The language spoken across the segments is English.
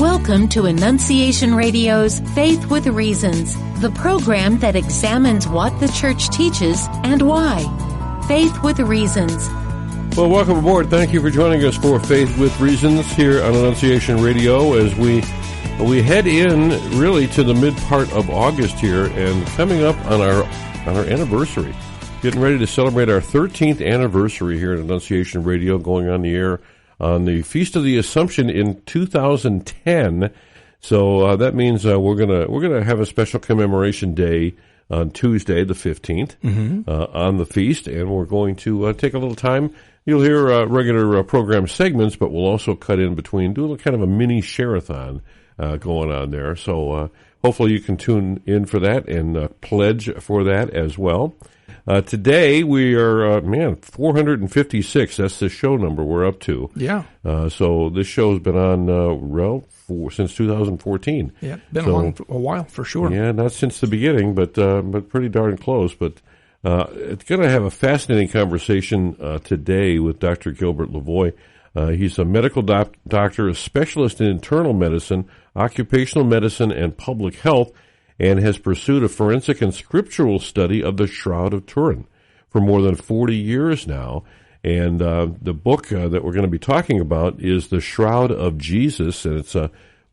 Welcome to Annunciation Radio's Faith with Reasons, the program that examines what the church teaches and why. Faith with Reasons. Well, welcome aboard. Thank you for joining us for Faith with Reasons here on Annunciation Radio as we head in really to the mid part of August here and coming up on our anniversary. Getting ready to celebrate our 13th anniversary here at Annunciation Radio, going on the air on the Feast of the Assumption in 2010. So that means we're gonna have a special commemoration day on Tuesday, the 15th, on the feast, and we're going to take a little time. You'll hear regular program segments, but we'll also cut in between, do a kind of a mini share-a-thon going on there. So hopefully you can tune in for that and pledge for that as well. Today we are, 456. That's the show number we're up to. Yeah. So this show's been on, since 2014. Yeah, been a while for sure. Yeah, not since the beginning, but pretty darn close. But it's going to have a fascinating conversation today with Dr. Gilbert Lavoie. He's a medical doctor, a specialist in internal medicine, occupational medicine, and public health, and has pursued a forensic and scriptural study of the Shroud of Turin for more than 40 years now. And the book that we're going to be talking about is The Shroud of Jesus, and it's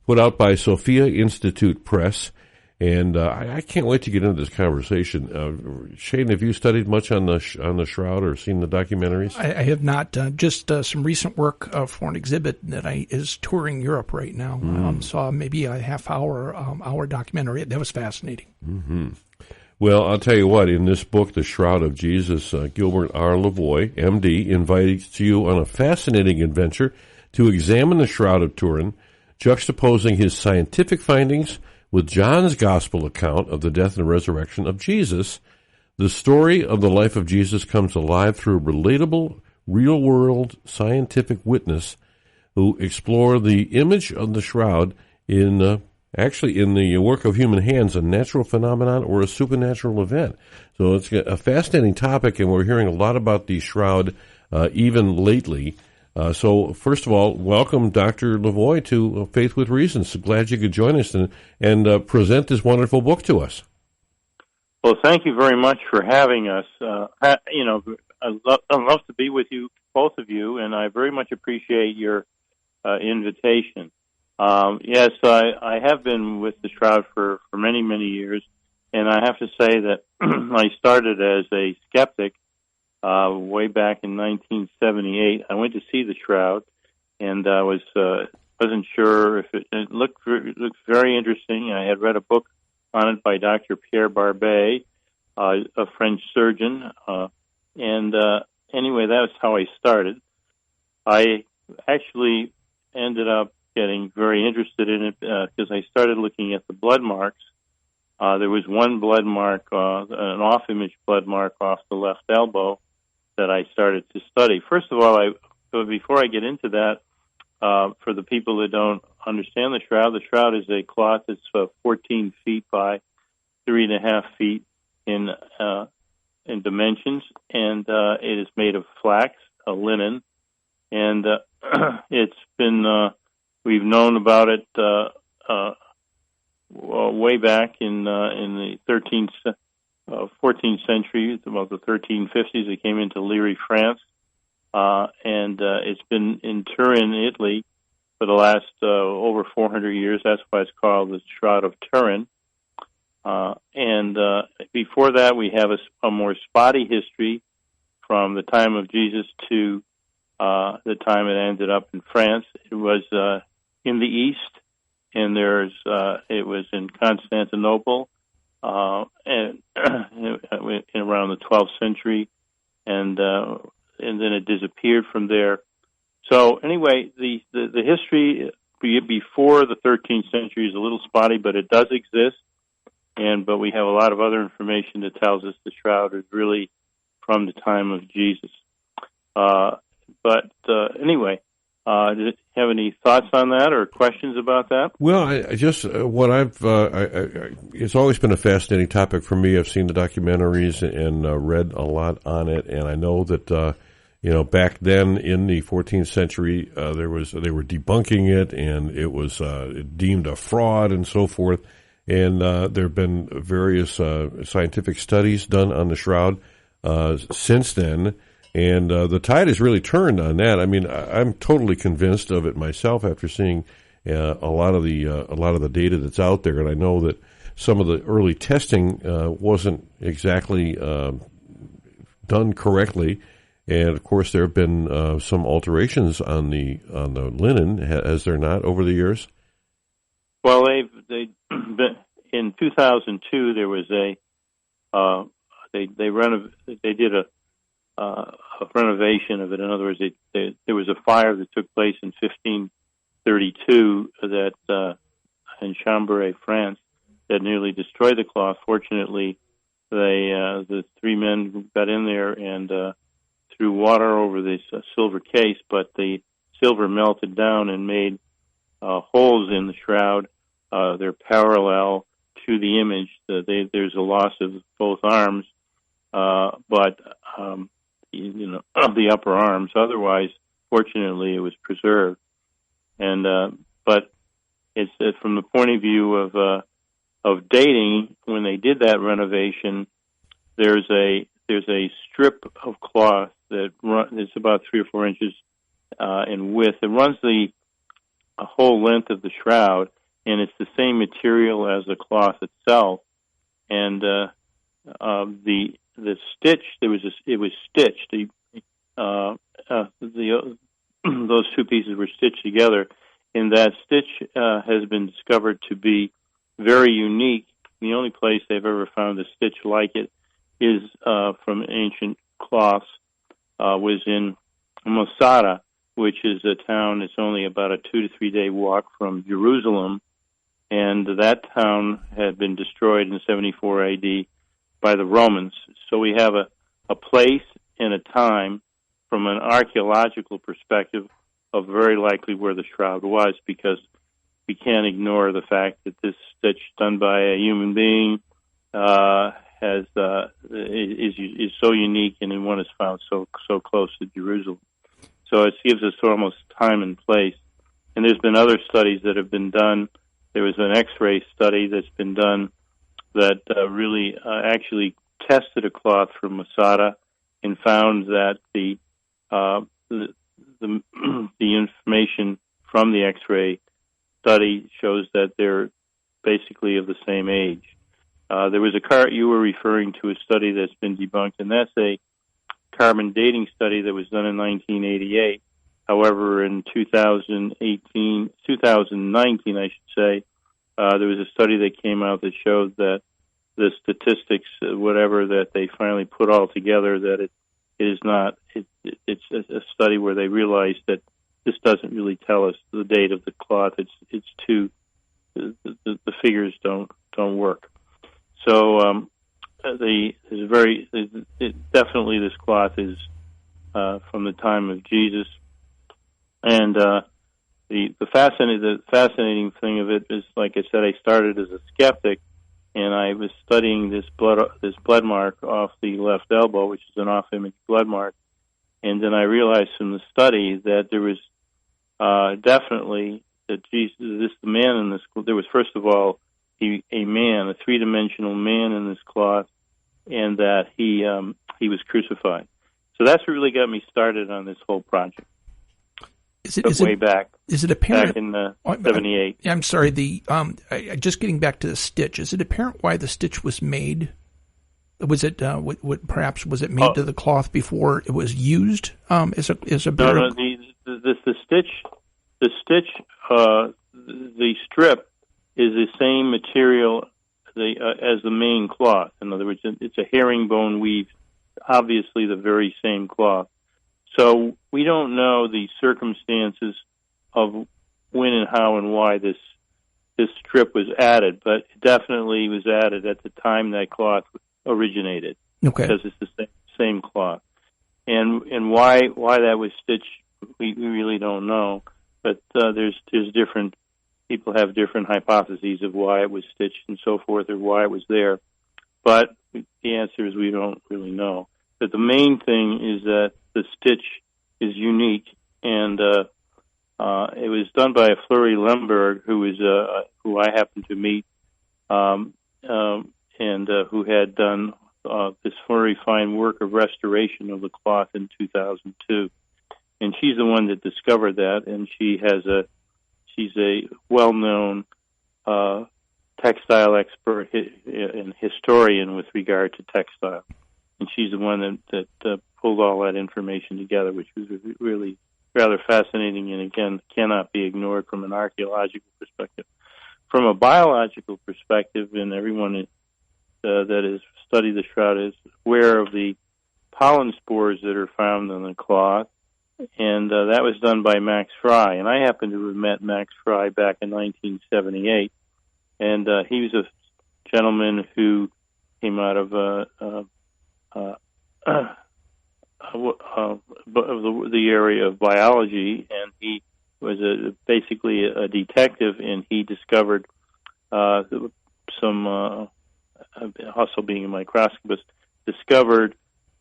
put out by Sophia Institute Press. And I can't wait to get into this conversation. Shayne, have you studied much on the Shroud or seen the documentaries? I have not. Just some recent work for an exhibit that is touring Europe right now. Saw maybe a half-hour documentary. That was fascinating. Mm-hmm. Well, I'll tell you what. In this book, The Shroud of Jesus, Gilbert R. Lavoie, M.D., invites you on a fascinating adventure to examine the Shroud of Turin, juxtaposing his scientific findings with John's gospel account of the death and resurrection of Jesus. The story of the life of Jesus comes alive through relatable, real-world scientific witness who explore the image of the shroud in the work of human hands, a natural phenomenon or a supernatural event. So it's a fascinating topic, and we're hearing a lot about the shroud even lately. So first of all, welcome Dr. Lavoie to Faith with Reasons. So glad you could join us and present this wonderful book to us. Well, thank you very much for having us. I'd love to be with you, both of you, and I very much appreciate your invitation. Yes, I have been with the Shroud for many, many years, and I have to say that I started as a skeptic way back in 1978. I went to see the Shroud, and I wasn't sure if it looked very interesting. I had read a book on it by Dr. Pierre Barbet, a French surgeon, and anyway, that was how I started. I actually ended up getting very interested in it because I started looking at the blood marks. There was one blood mark, an off-image blood mark off the left elbow, that I started to study. First of all, before I get into that, for the people that don't understand the Shroud is a cloth that's 14 feet by 3.5 feet in dimensions, and it is made of flax, linen, and it's been we've known about it way back in the 14th century, about the 1350s. It came into Liri, France, and it's been in Turin, Italy, for the last over 400 years. That's why it's called the Shroud of Turin. And before that, we have a more spotty history from the time of Jesus to the time it ended up in France. It was in the East, and it was in Constantinople, and around the 12th century, and then it disappeared from there. So anyway, the history before the 13th century is a little spotty, but it does exist, but we have a lot of other information that tells us the Shroud is really from the time of Jesus. Anyway, do you have any thoughts on that or questions about that? Well, it's always been a fascinating topic for me. I've seen the documentaries and read a lot on it, and I know that back then in the 14th century, they were debunking it, and it was deemed a fraud and so forth. And there have been various scientific studies done on the shroud since then, and the tide has really turned on that. I mean, I'm totally convinced of it myself after seeing a lot of the data that's out there, and I know that some of the early testing wasn't exactly done correctly. And of course, there have been some alterations on the linen, has there not, over the years? Well, they in 2002 there was they did a renovation of it. In other words, there was a fire that took place in 1532 that in Chambéry, France, that nearly destroyed the cloth. Fortunately, the three men got in there and threw water over this silver case, but the silver melted down and made holes in the shroud. They're parallel to the image. There's a loss of both arms, but of the upper arms. Otherwise, fortunately, it was preserved. And but it's from the point of view of dating. When they did that renovation, there's a strip of cloth that is about 3 or 4 inches in width. It runs the whole length of the shroud, and it's the same material as the cloth itself. And the stitch, it was stitched. Those two pieces were stitched together, and that stitch has been discovered to be very unique. The only place they've ever found a stitch like it is from ancient cloths, was in Masada, which is a town that's only about a 2 to 3 day walk from Jerusalem, and that town had been destroyed in 74 AD by the Romans. So we have a place and a time from an archaeological perspective of very likely where the shroud was, because we can't ignore the fact that this stitch done by a human being is so unique, and one is found so close to Jerusalem. So it gives us almost time and place. And there's been other studies that have been done. There was an X-ray study that's been done that really actually tested a cloth from Masada and found that the information from the X-ray study shows that they're basically of the same age. There was you were referring to a study that's been debunked, and that's a carbon dating study that was done in 1988. However, in 2019, I should say, there was a study that came out that showed that the statistics, whatever that they finally put all together, that it is not. It's a study where they realized that this doesn't really tell us the date of the cloth. It's too the figures don't work. So definitely this cloth is from the time of Jesus, and the fascinating thing of it is, like I said, I started as a skeptic, and I was studying this blood mark off the left elbow, which is an off-image blood mark, and then I realized from the study that there was definitely that Jesus, the man in this. There was, first of all, a man, a three-dimensional man in this cloth, and that he was crucified. So that's what really got me started on this whole project. Is it apparent? Back in 78. I'm sorry. Just getting back to the stitch. Is it apparent why the stitch was made? Was it perhaps was it made to the cloth before it was used as a better? No. The strip is the same material as the main cloth. In other words, it's a herringbone weave, obviously the very same cloth. So we don't know the circumstances of when and how and why this strip was added, but it definitely was added at the time that cloth originated. Okay. Because it's the same cloth. And why that was stitched, we really don't know. But there's different people have different hypotheses of why it was stitched and so forth, or why it was there. But the answer is we don't really know. But the main thing is that the stitch is unique, and it was done by Fleury Lemberg, who I happened to meet, and who had done this very fine work of restoration of the cloth in 2002. And she's the one that discovered that, and she's a well-known textile expert and historian with regard to textile. And she's the one that pulled all that information together, which was really rather fascinating and, again, cannot be ignored from an archaeological perspective. From a biological perspective, and everyone that has studied the shroud is aware of the pollen spores that are found on the cloth, and that was done by Max Fry. And I happened to have met Max Fry back in 1978, and he was a gentleman who came out of the area of biology, and he was basically a detective, and he discovered also being a microscopist, discovered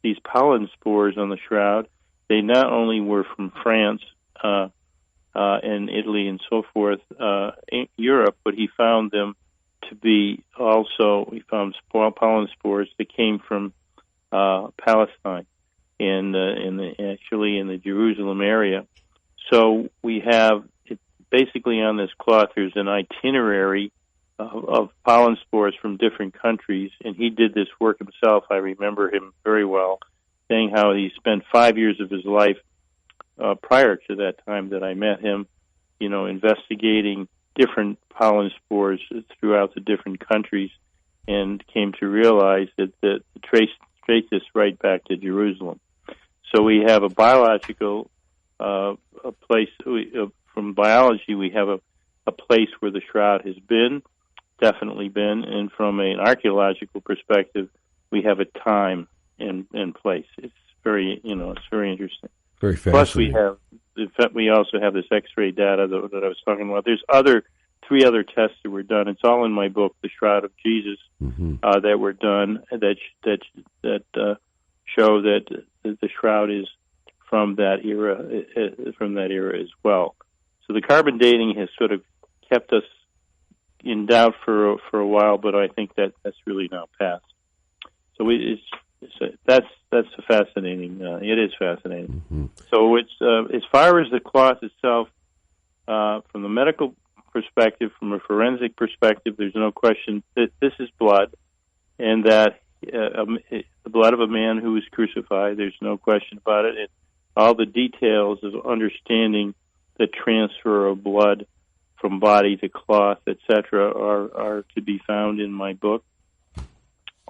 these pollen spores on the shroud. They not only were from France and Italy and so forth, in Europe, but he found them to be also, he found pollen spores that came from Palestine and actually in the Jerusalem area. So we have, basically on this cloth, there's an itinerary of pollen spores from different countries, and he did this work himself. I remember him very well, saying how he spent 5 years of his life prior to that time that I met him, investigating different pollen spores throughout the different countries, and came to realize that trace this right back to Jerusalem. So we have a biological a place, from biology we have a place where the shroud has definitely been, and from an archaeological perspective, we have a time and place. It's very, it's very interesting. Very fascinating. Plus, we also have this X-ray data that I was talking about. There's three other tests that were done. It's all in my book, The Shroud of Jesus, that were done that show that the shroud is from that era as well. So the carbon dating has sort of kept us in doubt for a while, but I think that's really now passed. So that's fascinating. It is fascinating. Mm-hmm. So it's as far as the cloth itself, from the medical perspective, from a forensic perspective, there's no question that this is blood, and that the blood of a man who was crucified. There's no question about it. All the details of understanding the transfer of blood from body to cloth, etc., are to be found in my book.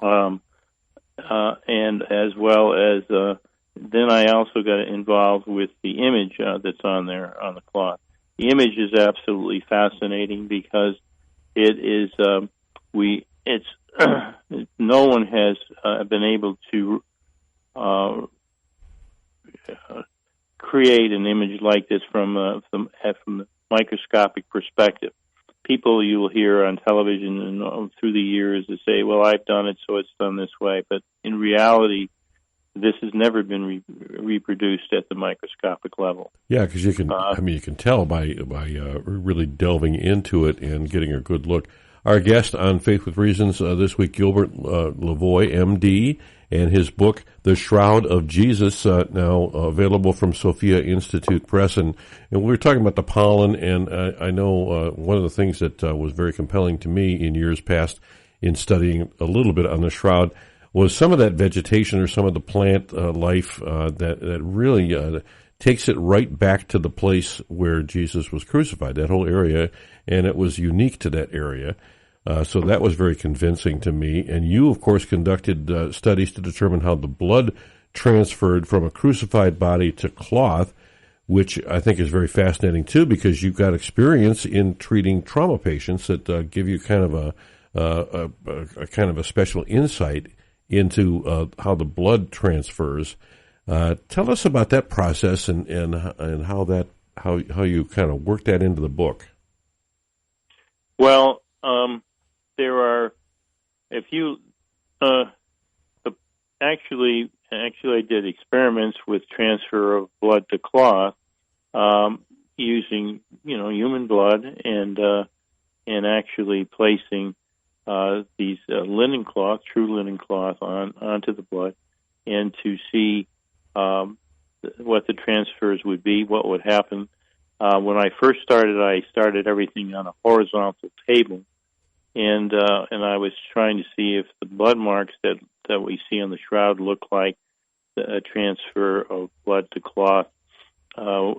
And as well as then I also got involved with the image that's on there on the cloth. The image is absolutely fascinating because it is no one has been able to create an image like this from the microscopic perspective. People you will hear on television and through the years that say, "Well, I've done it, so it's done this way." But in reality, this has never been reproduced at the microscopic level. Yeah, because you can tell by really delving into it and getting a good look. Our guest on Faith with Reasons this week, Gilbert Lavoie, M.D., and his book, The Shroud of Jesus, now available from Sophia Institute Press. And we were talking about the pollen, and I know one of the things that was very compelling to me in years past in studying a little bit on the shroud was some of that vegetation or some of the plant life that really takes it right back to the place where Jesus was crucified, that whole area, and it was unique to that area. So that was very convincing to me. And you, of course, conducted studies to determine how the blood transferred from a crucified body to cloth, which I think is very fascinating, too, because you've got experience in treating trauma patients that give you kind of a special insight into how the blood transfers. Tell us about that process and how you kind of worked that into the book. Well, there are, actually, actually I did experiments with transfer of blood to cloth, using human blood and actually placing these linen cloth, true linen cloth, onto the blood, and to see what the transfers would be, what would happen. When I first started, I started everything on a horizontal table, and I was trying to see if the blood marks that we see on the shroud look like a transfer of blood to cloth.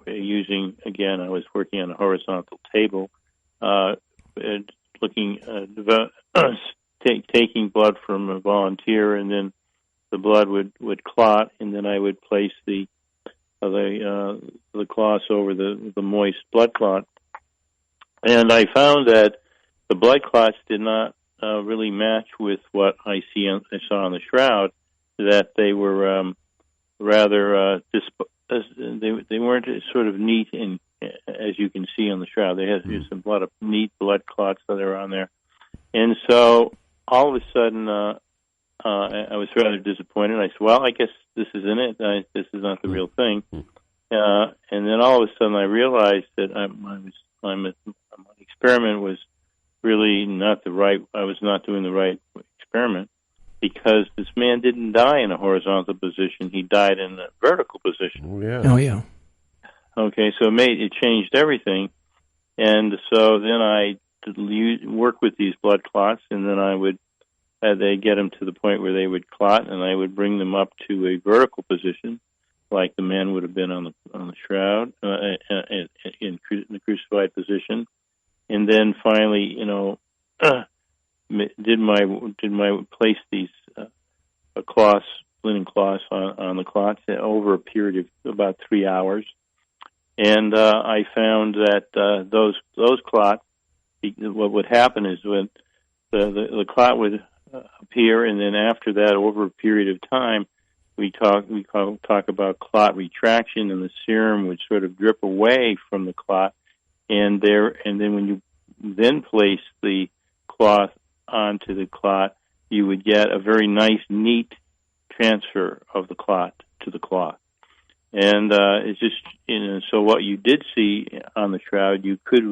Using, again, I was working on a horizontal table, looking taking blood from a volunteer, and then the blood would clot, and then I would place the cloths over the moist blood clot, and I found that the blood clots did not really match with what I saw on the shroud. That they were rather they weren't sort of neat, and as you can see on the shroud, they had a lot of neat blood clots that are on there, and so all of a sudden I was rather disappointed. I said, "Well, I guess this isn't it. This is not the real thing." And then all of a sudden I realized that my experiment was really not the right. I was not doing the right experiment, because this man didn't die in a horizontal position. He died in a vertical position. Oh, yeah. Okay, so it changed everything. And so then I work with these blood clots, and then they get them to the point where they would clot, and I would bring them up to a vertical position, like the man would have been on the shroud, in the crucified position. And then finally, did my place these cloths, linen cloths on the clots over a period of about 3 hours, and I found that those clots, what would happen is when the clot would appear, and then after that, over a period of time, we talk about clot retraction, and the serum would sort of drip away from the clot, and then when you then place the cloth onto the clot, you would get a very nice, neat transfer of the clot to the cloth. And it's just, so what you did see on the shroud, you could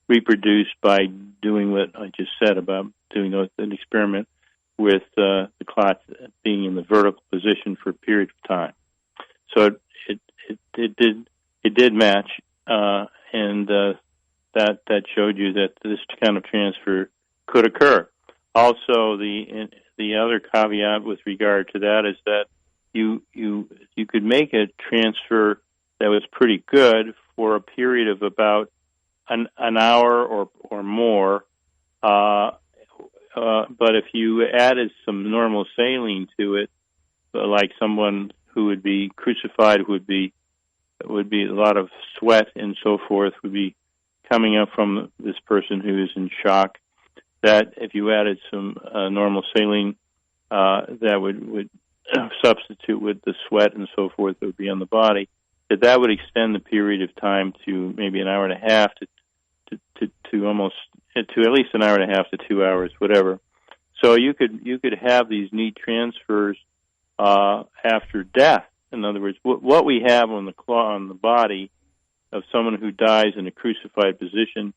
reproduce by doing what I just said about doing an experiment with the clots being in the vertical position for a period of time. So it did match, and that showed you that this kind of transfer could occur. Also, the other caveat with regard to that is that you could make a transfer that was pretty good for a period of about an hour or more, but if you added some normal saline to it, like someone who would be crucified, would be a lot of sweat and so forth, would be coming up from this person who is in shock, that if you added some normal saline, that would substitute with the sweat and so forth that would be on the body, that would extend the period of time to maybe an hour and a half to almost to at least an hour and a half to 2 hours, whatever. So you could have these neat transfers after death. In other words, what we have on the body of someone who dies in a crucified position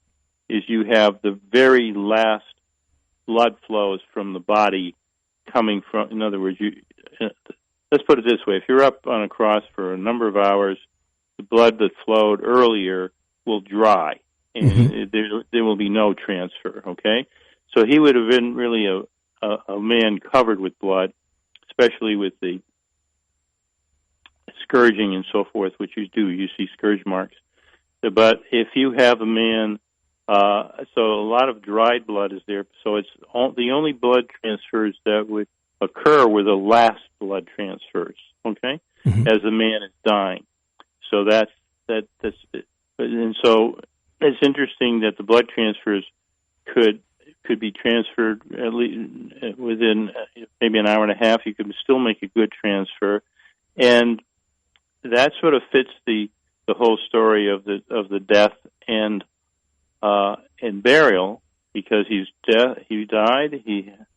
is you have the very last blood flows from the body coming from. In other words, let's put it this way: if you're up on a cross for a number of hours, the blood that flowed earlier will dry, and there will be no transfer. Okay, so he would have been really a man covered with blood, especially with the scourging and so forth, which you see scourge marks. But if you have a man, so a lot of dried blood is there, so it's the only blood transfers that would occur were the last blood transfers, okay, as the man is dying. So that's it. And so it's interesting that the blood transfers could be transferred at least within maybe an hour and a half. You could still make a good transfer, and that sort of fits the whole story of the death and burial, because he died.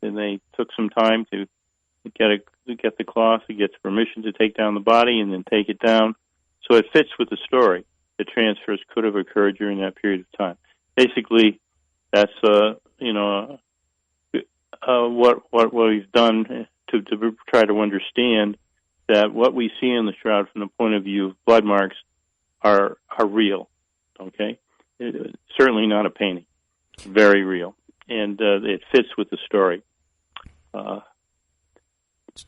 And they took some time to get the cloth, it gets permission to take down the body and then take it down. So it fits with the story. The transfers could have occurred during that period of time. Basically, that's what we've done to try to understand that what we see in the shroud from the point of view of blood marks are real. Okay, certainly not a painting. It's very real, and it fits with the story.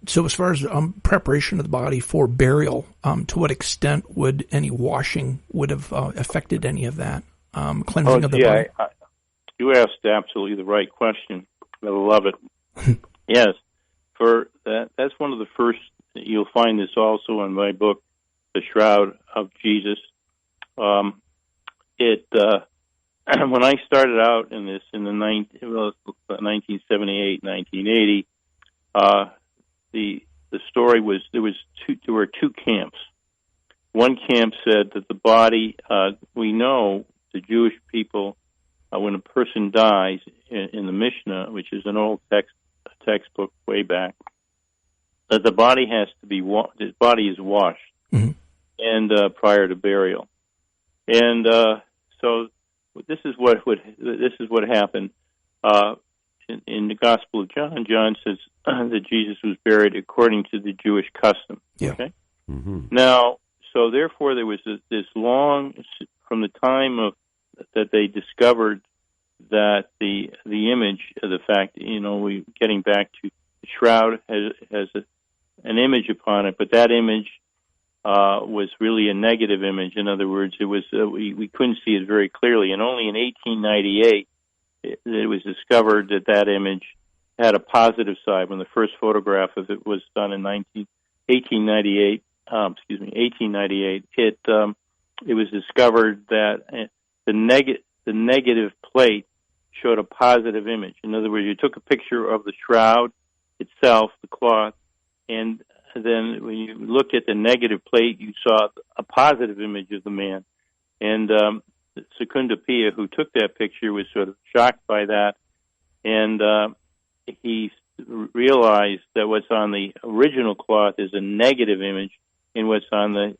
So as far as preparation of the body for burial, to what extent would any washing would have affected any of that cleansing of the body? You asked absolutely the right question. I love it. Yes, for that. That's one of the first. You'll find this also in my book, The Shroud of Jesus. When I started out in this in the 1978, 1980. The story was there were two camps. One camp said that the body, we know the Jewish people, when a person dies in the Mishnah, which is an old textbook way back, that the body has to be his body is washed, mm-hmm. and prior to burial, and so this is what happened. In the Gospel of John, John says that Jesus was buried according to the Jewish custom. Yeah. Okay. Mm-hmm. Now, so therefore, there was this long from the time of that they discovered that the image of the fact, we getting back to the shroud has an image upon it, but that image was really a negative image. In other words, it was we couldn't see it very clearly, and only in 1898. It was discovered that image had a positive side. When the first photograph of it was done in 1898, it was discovered that the negative plate showed a positive image. In other words, you took a picture of the shroud itself, the cloth, and then when you looked at the negative plate, you saw a positive image of the man. And Secunda Pia, who took that picture, was sort of shocked by that, and he realized that what's on the original cloth is a negative image, and what's on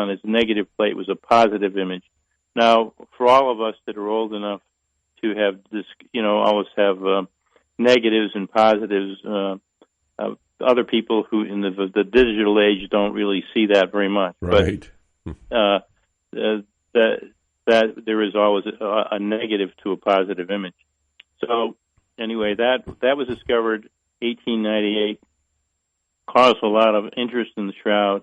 his negative plate was a positive image. Now, for all of us that are old enough to have this, always have negatives and positives. Other people who in the digital age don't really see that very much, right? But that there is always a negative to a positive image. So anyway, that was discovered 1898, caused a lot of interest in the shroud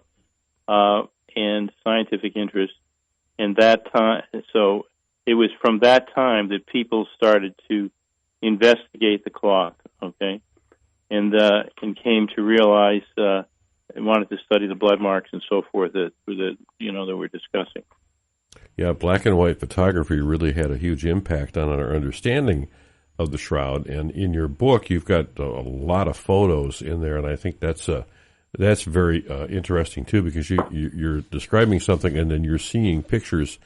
and scientific interest. And that time, so it was from that time that people started to investigate the cloth, okay, and came to realize and wanted to study the blood marks and so forth that we're discussing. Yeah, black and white photography really had a huge impact on our understanding of the shroud. And in your book, you've got a lot of photos in there, and I think that's very interesting too, because you're describing something and then you're seeing pictures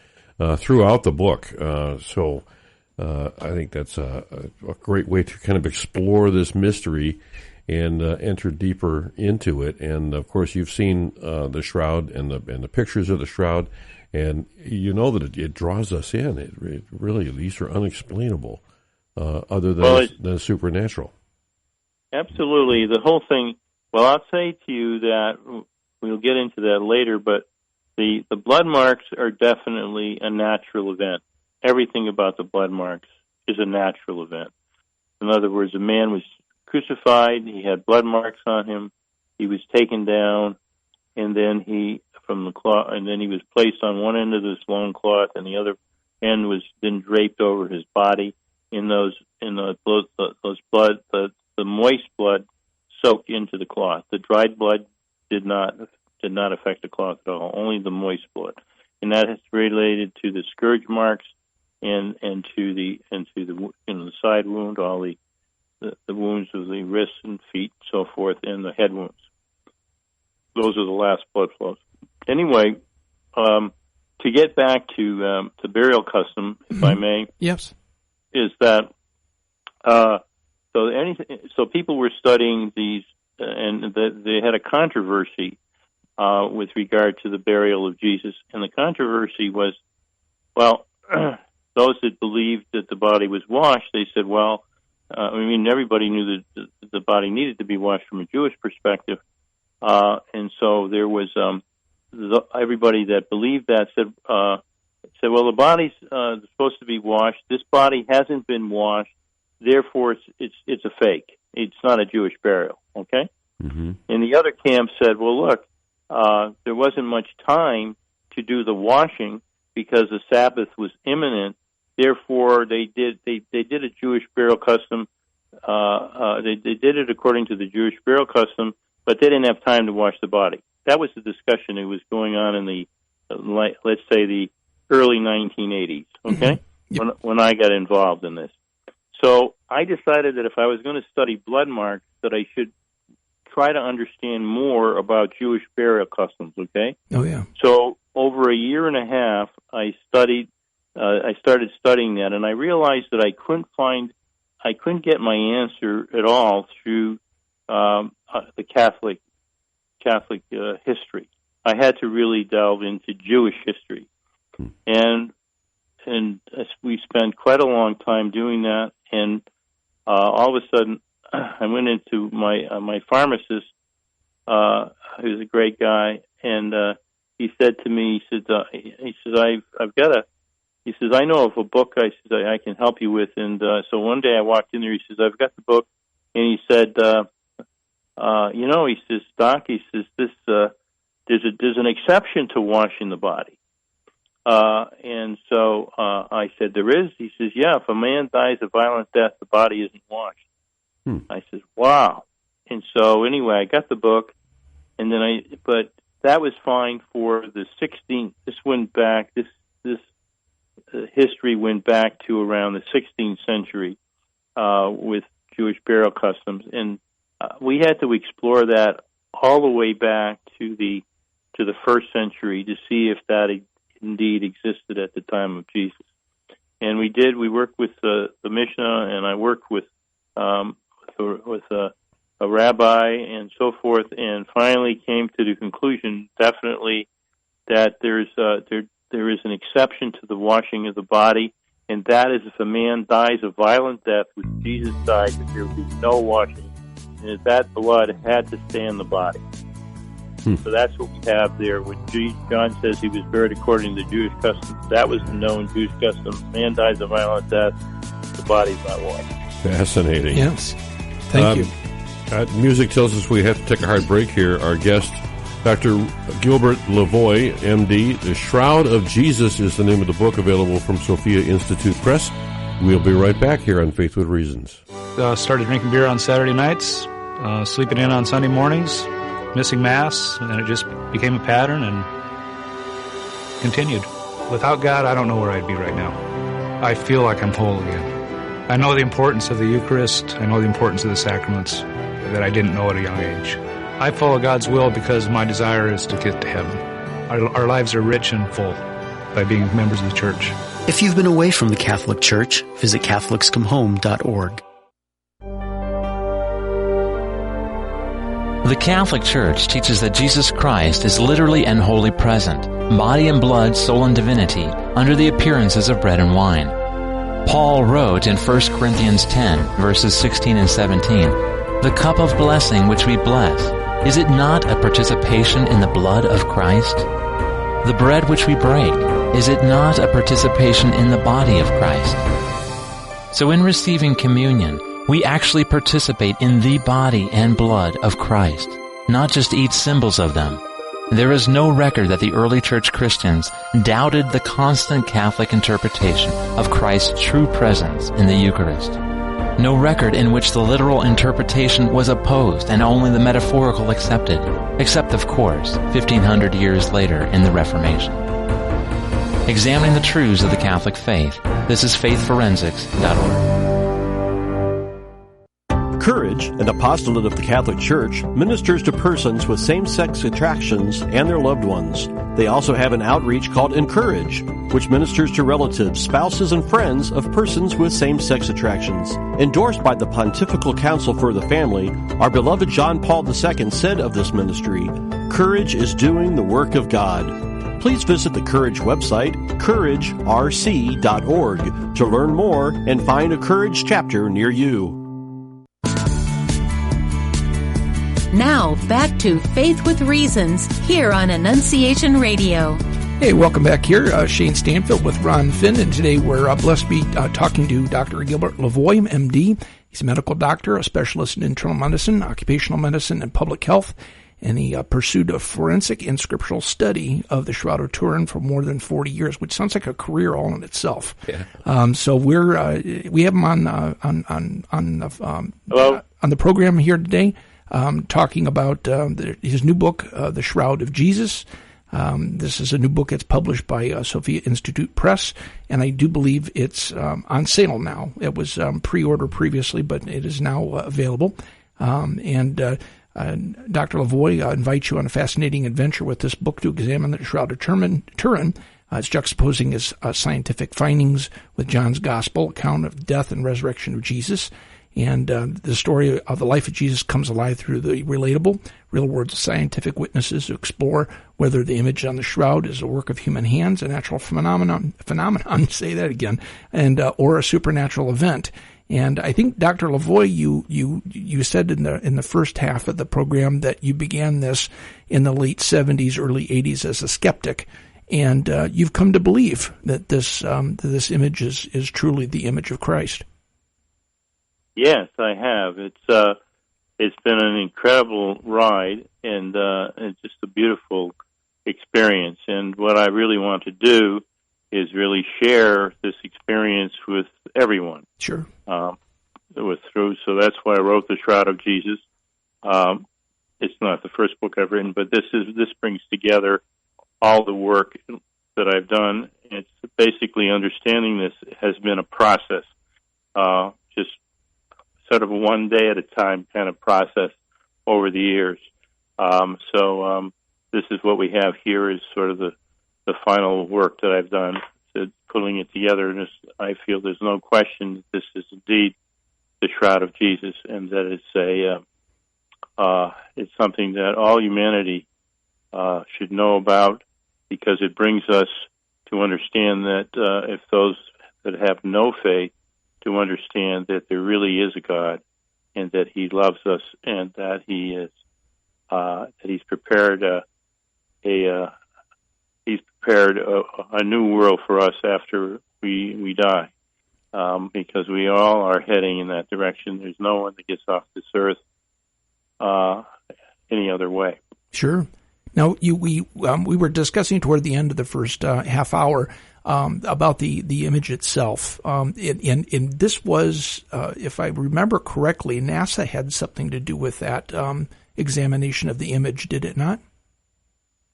throughout the book. So I think that's a great way to kind of explore this mystery and enter deeper into it. And of course, you've seen the shroud and the pictures of the shroud. And you know that it draws us in. It really, these are unexplainable, other than supernatural. Absolutely. The whole thing, well, I'll say to you that we'll get into that later, but the blood marks are definitely a natural event. Everything about the blood marks is a natural event. In other words, a man was crucified, he had blood marks on him, he was taken down, and then he was placed on one end of this long cloth, and the other end was then draped over his body. The moist blood soaked into the cloth. The dried blood did not affect the cloth at all. Only the moist blood, and that is related to the scourge marks and to the side wound, all the wounds of the wrists and feet, so forth, and the head wounds. Those are the last blood flows. Anyway, to get back to the burial custom, if I may, yes, is that so people were studying these they had a controversy with regard to the burial of Jesus, and the controversy was, well, those that believed that the body was washed, they said, well, everybody knew that the body needed to be washed from a Jewish perspective, and so there was everybody that believed that said, well, the body's supposed to be washed. This body hasn't been washed, therefore it's a fake. It's not a Jewish burial. Okay. Mm-hmm. And the other camp said, well, look, there wasn't much time to do the washing because the Sabbath was imminent. Therefore, they did a Jewish burial custom. They did it according to the Jewish burial custom, but they didn't have time to wash the body. That was the discussion that was going on in the, let's say, the early 1980s. Okay, mm-hmm. Yep. when I got involved in this, so I decided that if I was going to study blood marks, that I should try to understand more about Jewish burial customs. Okay. Oh yeah. So over a year and a half, I started studying that, and I realized that I couldn't get my answer at all through the Catholic history. I had to really delve into Jewish history, and we spent quite a long time doing that. And all of a sudden, I went into my pharmacist, who's a great guy, and he said to me, he says, he says, I know of a book I can help you with. And so one day I walked in there, he says, I've got the book. And he said, he says, Doc, he says, there's an exception to washing the body. And so I said, there is? He says, yeah, if a man dies a violent death, the body isn't washed. I said, wow. And so anyway, I got the book, and then but that was fine for the 16th. This went back, this history went back to around the 16th century with Jewish burial customs, and we had to explore that all the way back to the first century to see if that indeed existed at the time of Jesus. And we did. We worked with the Mishnah, and I worked with a rabbi and so forth, and finally came to the conclusion, definitely, that there is an exception to the washing of the body, and that is if a man dies a violent death, which Jesus died, that there will be no washing, and that blood had to stay in the body. So that's what we have there. When John says he was buried according to the Jewish customs, that was the known Jewish custom. Man dies a violent death, the body's not washed. Fascinating. Yes. Thank you. Music tells us we have to take a hard break here. Our guest, Dr. Gilbert Lavoie, MD. The Shroud of Jesus is the name of the book, available from Sophia Institute Press. We'll be right back here on Faith with Reasons. Started drinking beer on Saturday nights, sleeping in on Sunday mornings, missing Mass, and it just became a pattern and continued. Without God, I don't know where I'd be right now. I feel like I'm whole again. I know the importance of the Eucharist. I know the importance of the sacraments that I didn't know at a young age. I follow God's will because my desire is to get to heaven. Our lives are rich and full by being members of the Church. If you've been away from the Catholic Church, visit CatholicsComeHome.org. The Catholic Church teaches that Jesus Christ is literally and wholly present, body and blood, soul and divinity, under the appearances of bread and wine. Paul wrote in 1 Corinthians 10, verses 16 and 17, "The cup of blessing which we bless, is it not a participation in the blood of Christ? The bread which we break, is it not a participation in the body of Christ?" So in receiving communion, we actually participate in the body and blood of Christ, not just eat symbols of them. There is no record that the early church Christians doubted the constant Catholic interpretation of Christ's true presence in the Eucharist. No record in which the literal interpretation was opposed and only the metaphorical accepted, except, of course, 1,500 years later in the Reformation. Examining the truths of the Catholic faith, this is faithforensics.org. Courage, an apostolate of the Catholic Church, ministers to persons with same-sex attractions and their loved ones. They also have an outreach called Encourage, which ministers to relatives, spouses, and friends of persons with same-sex attractions. Endorsed by the Pontifical Council for the Family, our beloved John Paul II said of this ministry, "Courage is doing the work of God." Please visit the Courage website, couragerc.org, to learn more and find a Courage chapter near you. Now, back to Faith with Reasons here on Annunciation Radio. Hey, welcome back here. Shayne Stanfield with Ron Finn, and today we're blessed to be talking to Dr. Gilbert Lavoie, MD. He's a medical doctor, a specialist in internal medicine, occupational medicine, and public health, and he pursued a forensic and scriptural study of the Shroud of Turin for more than 40 years, which sounds like a career all in itself. Yeah. So we have him on the program here today. Talking about his new book, The Shroud of Jesus. This is a new book that's published by Sophia Institute Press, and I do believe it's on sale now. It was pre-order previously, but it is now available. And Dr. Lavoie invites you on a fascinating adventure with this book to examine the Shroud of Turin. It's juxtaposing his scientific findings with John's Gospel account of death and resurrection of Jesus. And the story of the life of Jesus comes alive through the relatable, real-world scientific witnesses who explore whether the image on the shroud is a work of human hands, a natural phenomenon, say that again, and or a supernatural event. And I think, Dr. Lavoie, you said in the first half of the program that you began this in the late 70s, early 80s as a skeptic, and you've come to believe that this image is truly the image of Christ. Yes, I have. It's been an incredible ride, and it's just a beautiful experience. And what I really want to do is really share this experience with everyone. Sure. So that's why I wrote The Shroud of Jesus. It's not the first book I've written, but this brings together all the work that I've done. It's basically understanding this has been a process, just sort of a one day at a time kind of process over the years. This is what we have here is sort of the final work that I've done, pulling it together. And I feel there's no question that this is indeed the Shroud of Jesus, and that it's something that all humanity should know about, because it brings us to understand that if those that have no faith, to understand that there really is a God, and that He loves us, and that He's prepared a new world for us after we die, because we all are heading in that direction. There's no one that gets off this earth any other way. Sure. Now, we were discussing toward the end of the first half hour about the image itself, and this was, if I remember correctly, NASA had something to do with that examination of the image, did it not?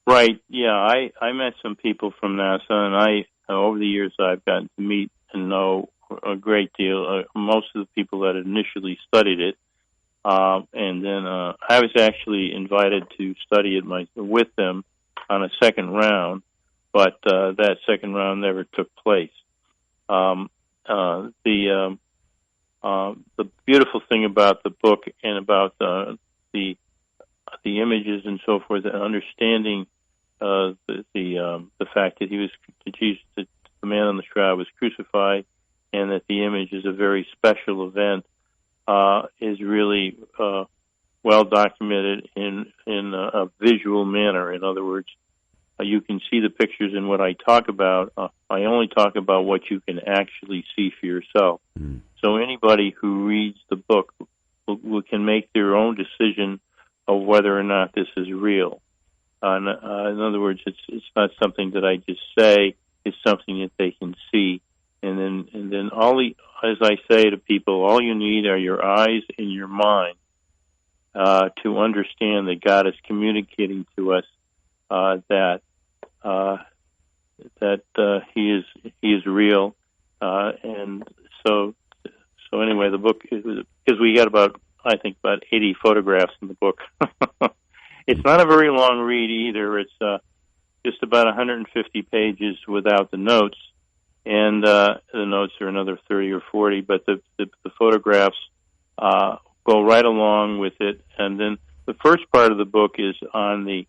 Right. Yeah, I met some people from NASA, and over the years I've gotten to meet and know a great deal. Most of the people that initially studied it, and then I was actually invited to study it with them on a second round. But that second round never took place. The beautiful thing about the book and about the images and so forth, and understanding the fact that Jesus, the man on the shroud, was crucified, and that the image is a very special event, is really well documented in a visual manner. In other words, you can see the pictures, and what I talk about, I only talk about what you can actually see for yourself. Mm. So anybody who reads the book can make their own decision of whether or not this is real. In other words, it's not something that I just say; it's something that they can see. And then as I say to people, all you need are your eyes and your mind to understand that God is communicating to us that He is real, and so anyway, the book, because we had about I think, about 80 photographs in the book. It's not a very long read either. It's just about 150 pages without the notes, and the notes are another 30 or 40, but the photographs go right along with it. And then the first part of the book is on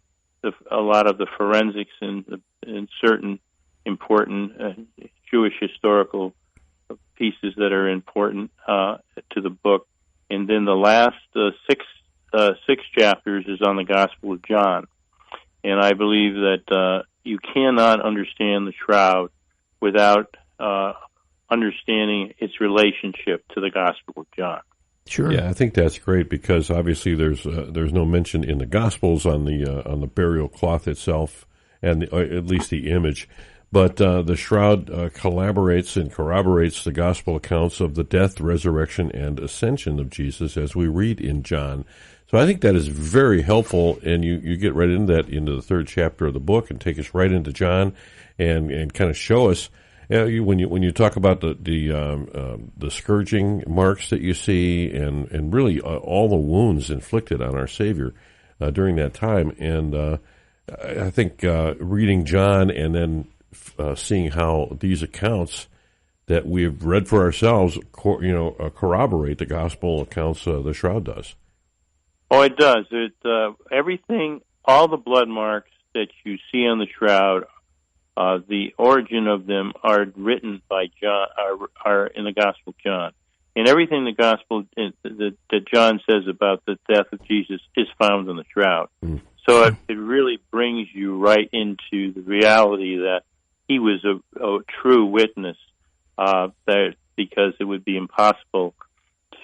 a lot of the forensics in certain important Jewish historical pieces that are important to the book. And then the last six chapters is on the Gospel of John. And I believe that you cannot understand the Shroud without understanding its relationship to the Gospel of John. Sure. Yeah, I think that's great because obviously there's no mention in the Gospels on the burial cloth itself, and at least the image. But the Shroud collaborates and corroborates the Gospel accounts of the death, resurrection, and ascension of Jesus as we read in John. So I think that is very helpful, and you get right into the third chapter of the book and take us right into John and kind of show us. When you talk about the scourging marks that you see and really all the wounds inflicted on our Savior during that time, and I think reading John and then seeing how these accounts that we've read for ourselves, corroborate the gospel accounts the Shroud does. Oh, it does. Everything, all the blood marks that you see on the Shroud. The origin of them are written by John, are in the Gospel of John, and everything the Gospel that John says about the death of Jesus is found in the Shroud. Mm. So it really brings you right into the reality that he was a true witness. Because it would be impossible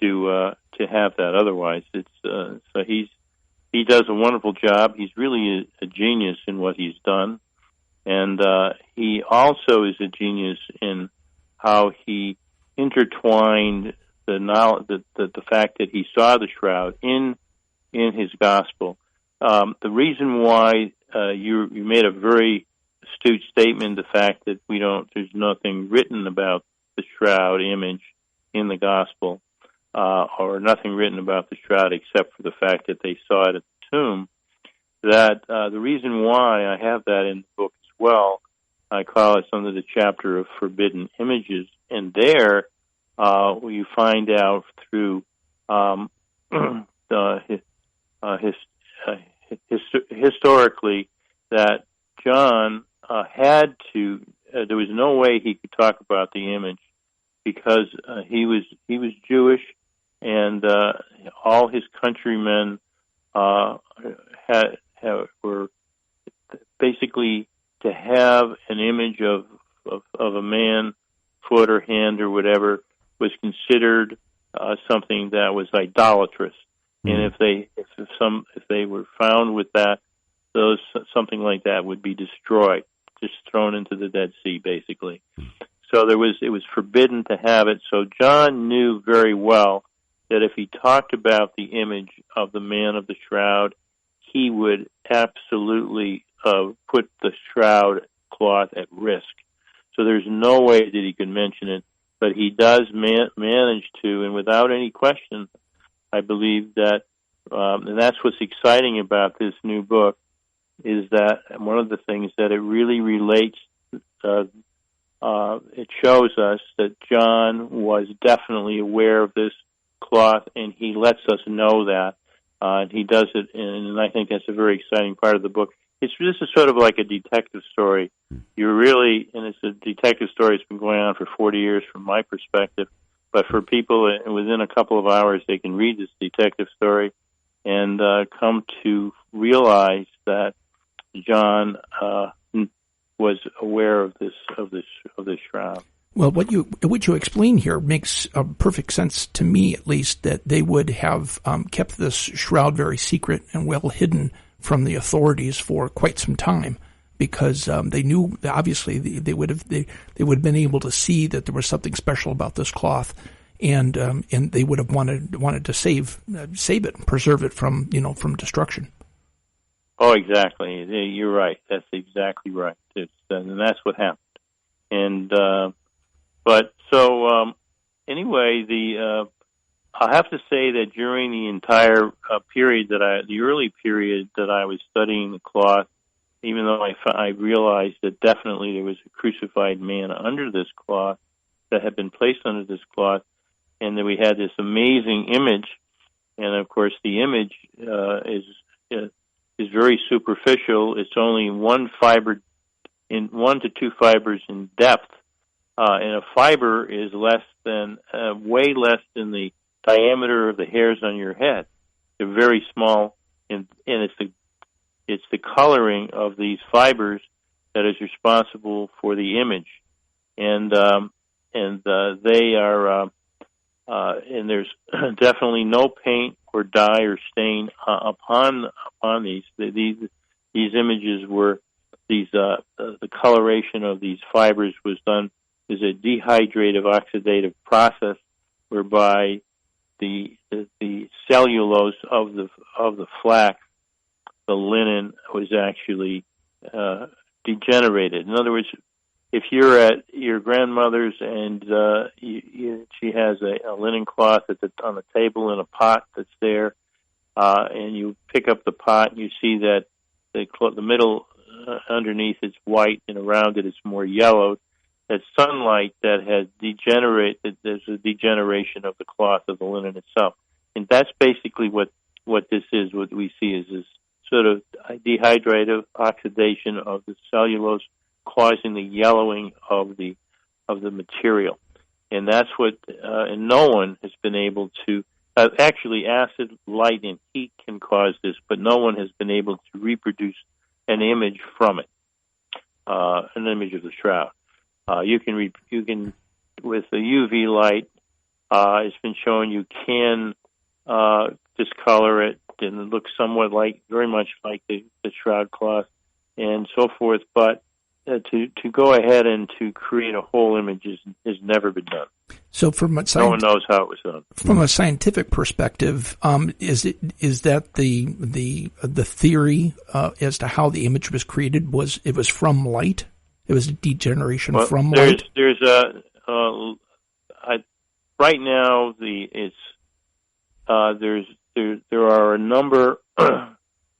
to have that otherwise. So he does a wonderful job. He's really a genius in what he's done. And he also is a genius in how he intertwined the knowledge, the fact that he saw the Shroud in his gospel. The reason why you made a very astute statement, the fact that there's nothing written about the Shroud image in the gospel, or nothing written about the Shroud except for the fact that they saw it at the tomb. That the reason why I have that in the book. Well, I call it under the chapter of forbidden images, and there you find out through historically that John had to. There was no way he could talk about the image because he was Jewish, and all his countrymen were basically. To have an image of a man, foot or hand or whatever, was considered something that was idolatrous. Mm-hmm. And if they were found with that, something like that would be destroyed, just thrown into the Dead Sea, basically. Mm-hmm. So it was forbidden to have it. So John knew very well that if he talked about the image of the man of the Shroud, he would absolutely put the Shroud cloth at risk. So there's no way that he could mention it, but he does manage to, and without any question, I believe that, and that's what's exciting about this new book, is that one of the things that it really relates, it shows us that John was definitely aware of this cloth, and he lets us know that. And he does it, and I think that's a very exciting part of the book. This is sort of like a detective story. And it's a detective story that's been going on for 40 years from my perspective. But for people, within a couple of hours, they can read this detective story and come to realize that John was aware of this shroud. Well, what you explain here makes perfect sense to me, at least, that they would have kept this shroud very secret and well hidden from the authorities for quite some time, because they knew, obviously, they would have been able to see that there was something special about this cloth, and they would have wanted to save it, preserve it from destruction. Oh, exactly. You're right. That's exactly right. And that's what happened. And anyway, I have to say that during the entire the early period that I was studying the cloth, even though I realized that definitely there was a crucified man under this cloth that had been placed under this cloth, and that we had this amazing image, and of course the image is very superficial. It's only 1 to 2 fibers in depth, and a fiber is way less than the diameter of the hairs on your head. They're very small, and it's the coloring of these fibers that is responsible for the image, and they are and there's definitely no paint or dye or stain upon these. These images were the coloration of these fibers was done is a dehydrative oxidative process whereby the cellulose of the flax, the linen, was actually degenerated. In other words, if you're at your grandmother's and she has a linen cloth on the table in a pot that's there, and you pick up the pot and you see that the middle underneath is white and around it it's more yellowed, that sunlight that has degenerated, there's a degeneration of the cloth of the linen itself. And that's basically what this is. What we see is this sort of dehydrative oxidation of the cellulose causing the yellowing of the material. And that's what, and no one has been able to, actually acid, light, and heat can cause this, but no one has been able to reproduce an image from it, an image of the shroud. You can with the UV light, it's been shown you can discolor it and it looks somewhat very much like the shroud cloth and so forth, but to go ahead and to create a whole image has never been done. So no one knows how it was done. From a scientific perspective, is that the theory as to how the image was created? It was from light? It was a degeneration from light? There's right now there are a number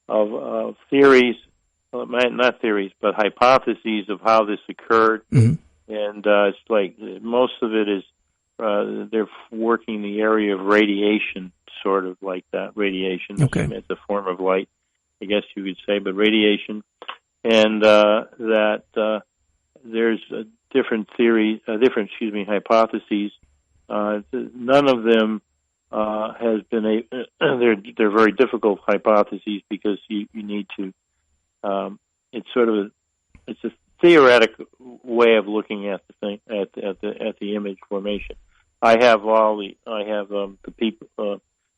of theories. Not theories, but hypotheses of how this occurred. Mm-hmm. And it's like most of it is they're working the area of radiation, sort of like that. Radiation. Okay. It's a form of light, I guess you could say, but radiation. And that there's different hypotheses. None of them has been they're very difficult hypotheses because you need to. It's a theoretic way of looking at the thing at the image formation. I have the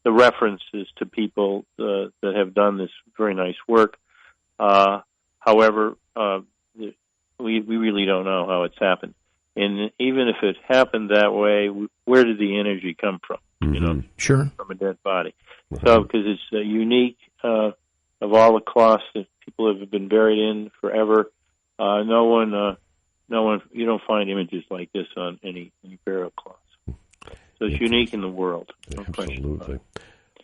references to people that have done this very nice work. However, we really don't know how it's happened, and even if it happened that way, where did the energy come from? Mm-hmm. Sure, from a dead body. Mm-hmm. So because it's unique of all the cloths that people have been buried in forever. No one, you don't find images like this on any burial cloths. So it's unique in the world. No Absolutely.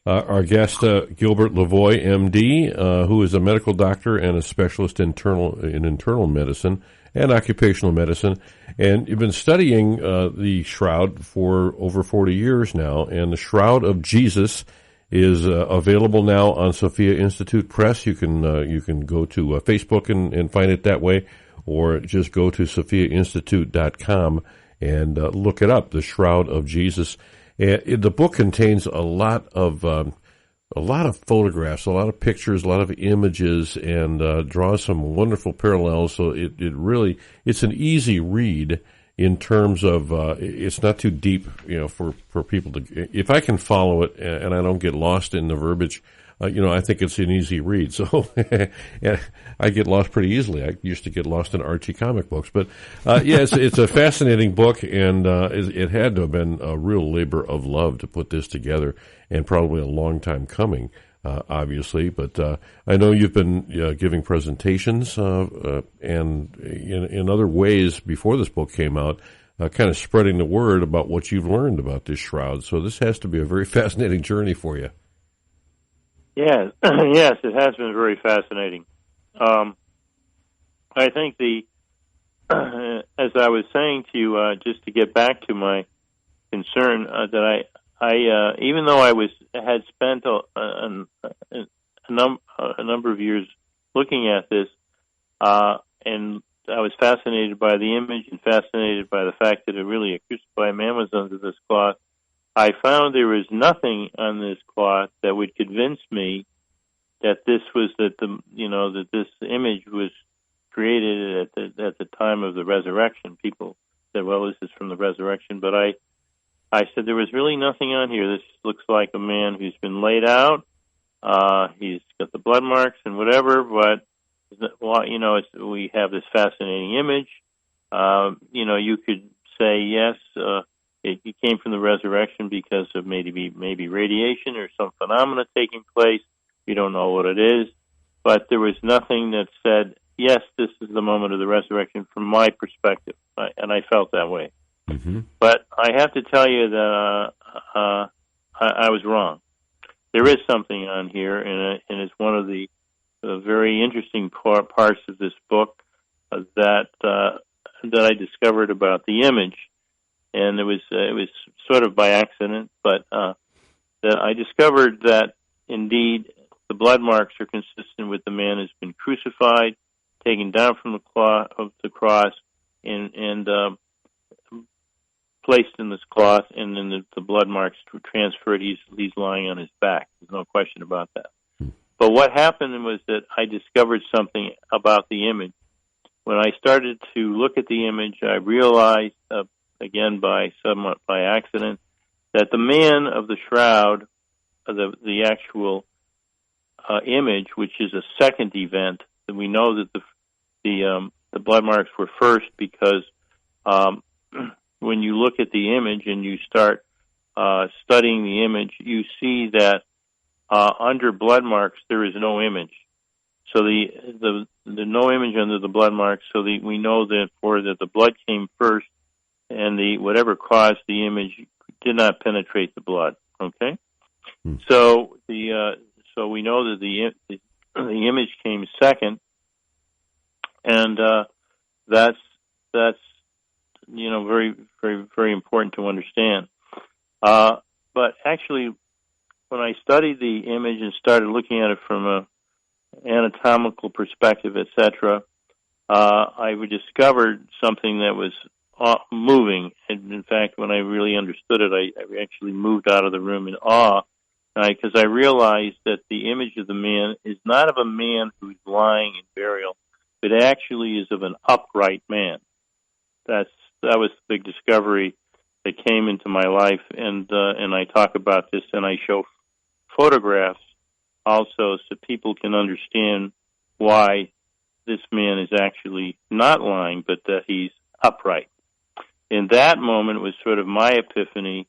Our guest, Gilbert Lavoie, M.D., who is a medical doctor and a specialist in internal medicine and occupational medicine. And you've been studying the shroud for over 40 years now, and the Shroud of Jesus is available now on Sophia Institute Press. You can go to Facebook and find it that way, or just go to sophiainstitute.com and look it up, The Shroud of Jesus. And the book contains a lot of photographs, a lot of pictures, a lot of images, and draws some wonderful parallels. So it's an easy read. In terms of, it's not too deep, for people to, if I can follow it and I don't get lost in the verbiage, I think it's an easy read. So I get lost pretty easily. I used to get lost in Archie comic books, but it's a fascinating book, and it had to have been a real labor of love to put this together, and probably a long time coming. Obviously, but I know you've been giving presentations and in other ways before this book came out kind of spreading the word about what you've learned about this shroud. So this has to be a very fascinating journey for you. Yes, yes, it has been very fascinating. I think as I was saying to you, just to get back to my concern, that I even though I had spent a number of years looking at this, and I was fascinated by the image and fascinated by the fact that really a crucified man was under this cloth, I found there was nothing on this cloth that would convince me that this was that this image was created at the time of the resurrection. People said, "Well, this is from the resurrection," but I said there was really nothing on here. This looks like a man who's been laid out. He's got the blood marks and whatever, but we have this fascinating image. You could say yes. It came from the resurrection because of maybe radiation or some phenomena taking place. We don't know what it is, but there was nothing that said, yes, this is the moment of the resurrection from my perspective, and I felt that way. Mm-hmm. But I have to tell you that I was wrong. There is something on here, and it's one of the very interesting parts of this book that I discovered about the image. And it was sort of by accident, but that I discovered that indeed the blood marks are consistent with the man who's been crucified, taken down from the cross, and placed in this cloth, and then the blood marks were transferred. He's lying on his back. There's no question about that. But what happened was that I discovered something about the image. When I started to look at the image, I realized, again somewhat by accident, that the man of the shroud, the actual image, which is a second event, and we know that the blood marks were first because when you look at the image and you start studying the image, you see that under blood marks there is no image. So the no image under the blood marks. So we know therefore that the blood came first, and whatever caused the image did not penetrate the blood. Okay, so we know that the image came second, and that's very, very, very important to understand. But actually, when I studied the image and started looking at it from a anatomical perspective, etc., I discovered something that was moving. And in fact, when I really understood it, I actually moved out of the room in awe, because I realized that the image of the man is not of a man who's lying in burial, but actually is of an upright man. That was the big discovery that came into my life, and I talk about this, and I show photographs also so people can understand why this man is actually not lying, but that he's upright. In that moment was sort of my epiphany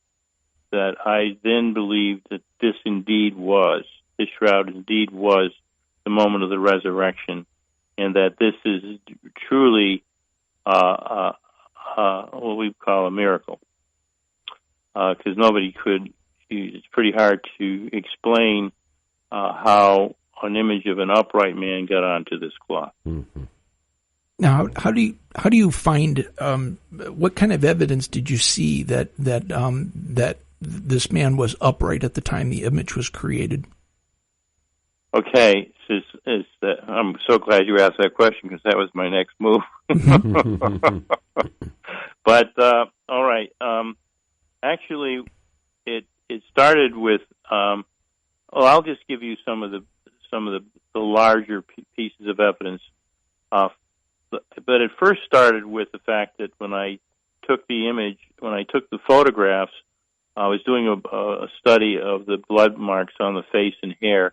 that I then believed that this shroud indeed was the moment of the resurrection, and that this is truly what we call a miracle. Because it's pretty hard to explain how an image of an upright man got onto this cloth. Mm-hmm. Now, how do you find what kind of evidence did you see that this man was upright at the time the image was created? Okay, I'm so glad you asked that question, because that was my next move. But all right, actually, it started with. I'll just give you some of the larger pieces of evidence. But it first started with the fact that when I took the photographs, I was doing a study of the blood marks on the face and hair.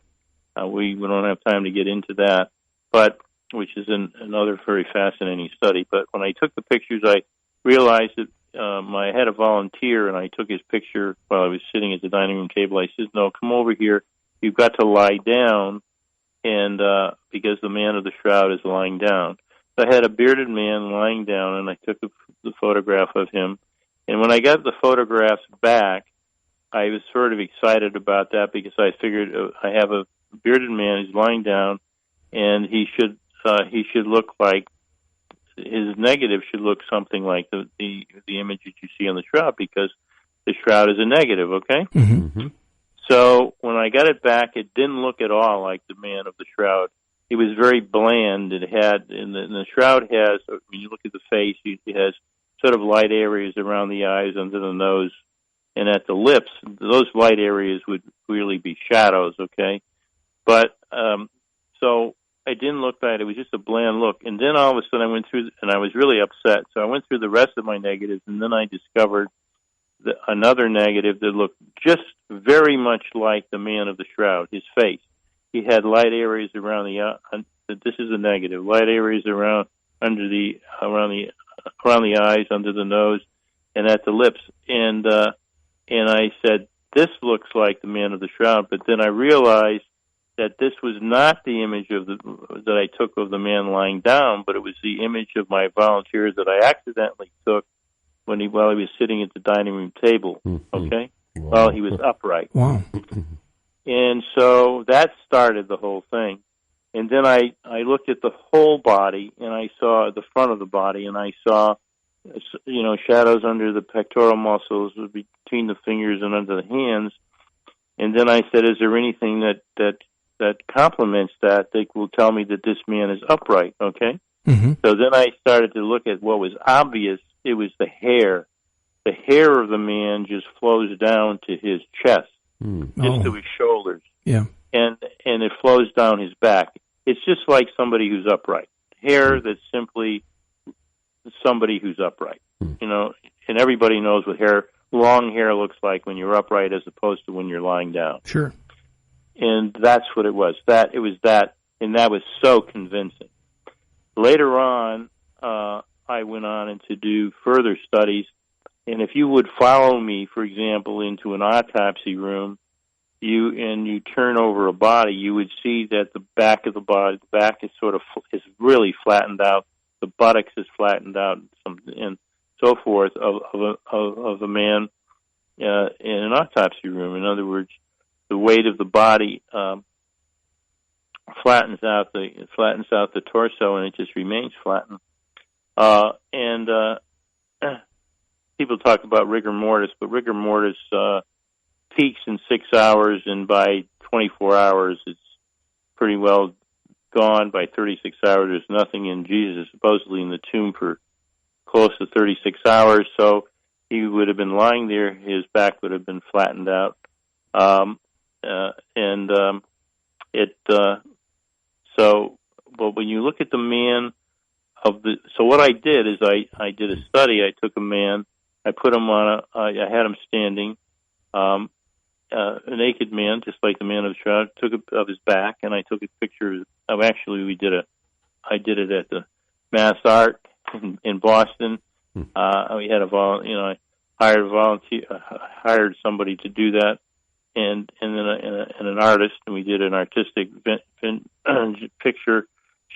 We don't have time to get into that, but which is another very fascinating study. But when I took the pictures, I realized that I had a volunteer, and I took his picture while I was sitting at the dining room table. I said, "No, come over here. You've got to lie down," and because the man of the shroud is lying down. I had a bearded man lying down, and I took the photograph of him. And when I got the photographs back, I was sort of excited about that because I figured I have a bearded man who's lying down, and he should look like, his negative should look something like the image that you see on the shroud, because the shroud is a negative, okay? Mm-hmm. So when I got it back, it didn't look at all like the man of the shroud. It was very bland. It had, and the shroud has, when you look at the face, it has sort of light areas around the eyes, under the nose, and at the lips. Those light areas would really be shadows, okay? But, so I didn't look bad. It was just a bland look. And then all of a sudden I went through, and I was really upset. So I went through the rest of my negatives, and then I discovered another negative that looked just very much like the man of the shroud, his face. He had light areas around this is a negative, light areas around the eyes, under the nose, and at the lips. And I said, this looks like the man of the shroud. But then I realized that this was not the image that I took of the man lying down, but it was the image of my volunteer that I accidentally took while he was sitting at the dining room table, okay, while he was upright. Wow. And so that started the whole thing. And then I looked at the whole body, and I saw the front of the body, and I saw, shadows under the pectoral muscles, between the fingers and under the hands. And then I said, is there anything that complements that will tell me that this man is upright, okay? Mm-hmm. So then I started to look at what was obvious. It was the hair. The hair of the man just flows down to his chest, just to his shoulders. Yeah. And it flows down his back. It's just like somebody who's upright. Hair that's simply somebody who's upright. And everybody knows what long hair looks like when you're upright as opposed to when you're lying down. Sure. And that's what it was. And that was so convincing. Later on, I went on to do further studies, and if you would follow me, for example, into an autopsy room, you turn over a body, you would see that the back of the body, the back is really flattened out, the buttocks is flattened out, and so forth of a man in an autopsy room. In other words, the weight of the body flattens out the torso, and it just remains flattened. People talk about rigor mortis, but rigor mortis peaks in 6 hours, and by 24 hours, it's pretty well gone. By 36 hours, there's nothing in Jesus, supposedly in the tomb for close to 36 hours. So he would have been lying there. His back would have been flattened out. But when you look at the man so what I did is I did a study. I took a man, I put him I had him standing, a naked man, just like the man of the shroud, took of his back, and I took a picture of, actually I did it at the Mass Art in Boston. We had I hired somebody to do that, and then an artist, and we did an artistic picture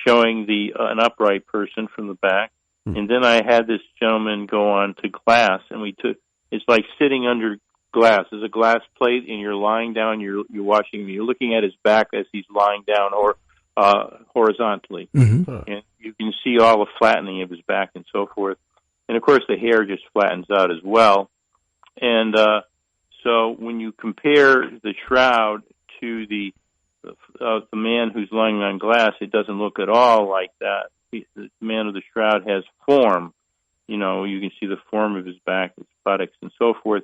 showing an upright person from the back. And then I had this gentleman go on to glass, and it's like sitting under glass. There's a glass plate, and you're lying down, you're watching, you're looking at his back as he's lying down or horizontally. Mm-hmm. And you can see all the flattening of his back and so forth. And of course the hair just flattens out as well. And so when you compare the shroud to the man who's lying on glass, it doesn't look at all like that. The man of the shroud has form. You can see the form of his back, his buttocks, and so forth.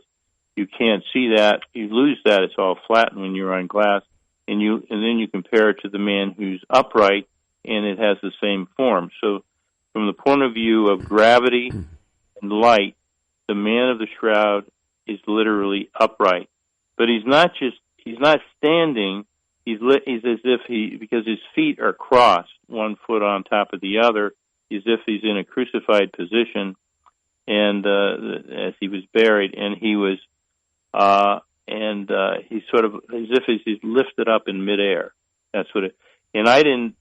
You can't see that. You lose that. It's all flattened when you're on glass. And then you compare it to the man who's upright, and it has the same form. So from the point of view of gravity and light, the man of the shroud is literally upright. But he's not standing. He's as if because his feet are crossed, one foot on top of the other, as if he's in a crucified position, and as he was buried, and he was, he's sort of as if he's lifted up in midair. That's what it. And I didn't.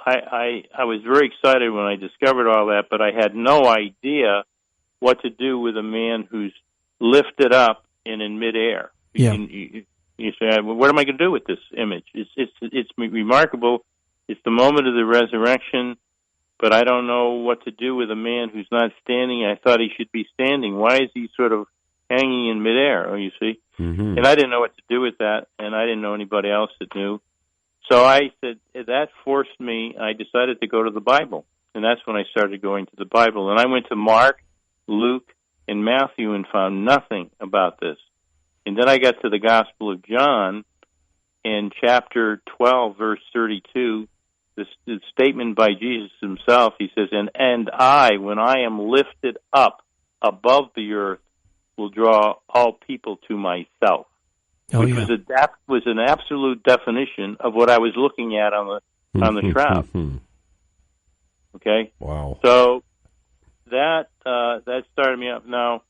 I was very excited when I discovered all that, but I had no idea what to do with a man who's lifted up and in midair. Yeah. You say, well, what am I going to do with this image? It's remarkable. It's the moment of the resurrection, but I don't know what to do with a man who's not standing. I thought he should be standing. Why is he sort of hanging in midair? You see? Mm-hmm. And I didn't know what to do with that, and I didn't know anybody else that knew. So I said, that forced me, I decided to go to the Bible. And that's when I started going to the Bible. And I went to Mark, Luke, and Matthew and found nothing about this. And then I got to the Gospel of John, in chapter 12, verse 32, the statement by Jesus himself, he says, and I, when I am lifted up above the earth, will draw all people to myself. Which was an absolute definition of what I was looking at on the shroud. Okay? Wow. So that started me up. Now,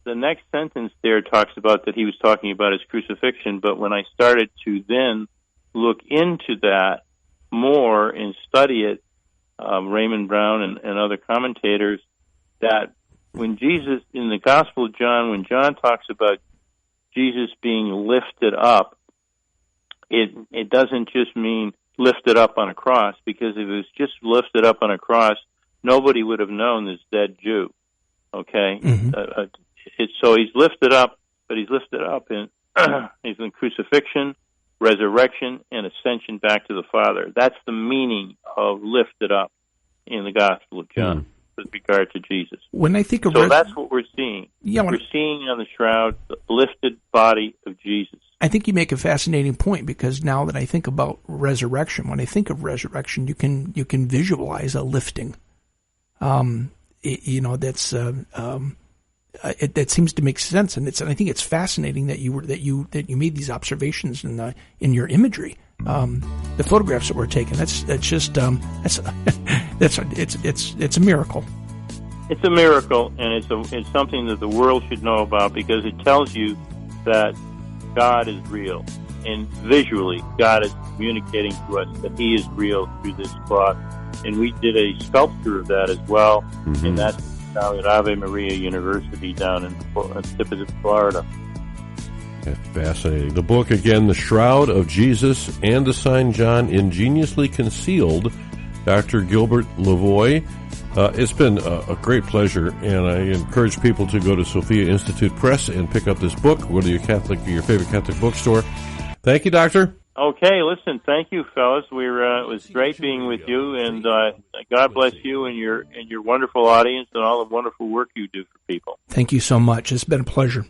the next sentence there talks about that he was talking about his crucifixion, but when I started to then look into that more and study it, Raymond Brown and other commentators, that when Jesus, in the Gospel of John, when John talks about Jesus being lifted up, it doesn't just mean lifted up on a cross, because if it was just lifted up on a cross, nobody would have known this dead Jew. Okay? Mm-hmm. So he's lifted up, but he's lifted up in he's in crucifixion, resurrection, and ascension back to the Father. That's the meaning of lifted up in the Gospel of John with regard to Jesus. When I think of that's what we're seeing. Yeah, we're seeing on the shroud the lifted body of Jesus. I think you make a fascinating point, because now that I think about resurrection, when I think of resurrection, you can visualize a lifting. That seems to make sense, and I think it's fascinating that you made these observations in your imagery. The photographs that were taken, it's a miracle. It's a miracle, and it's something that the world should know about, because it tells you that God is real, and visually God is communicating to us that He is real through this cross. And we did a sculpture of that as well, and that's down at Ave Maria University down in Stanfield, Florida. That's fascinating. The book, again, The Shroud of Jesus and the Sign John Ingeniously Concealed, Dr. Gilbert Lavoie. It's been a great pleasure, and I encourage people to go to Sophia Institute Press and pick up this book, whether you're Catholic or your favorite Catholic bookstore. Thank you, Doctor. Okay, listen, thank you, fellas. It was great being with you, and God bless you and your wonderful audience and all the wonderful work you do for people. Thank you so much. It's been a pleasure.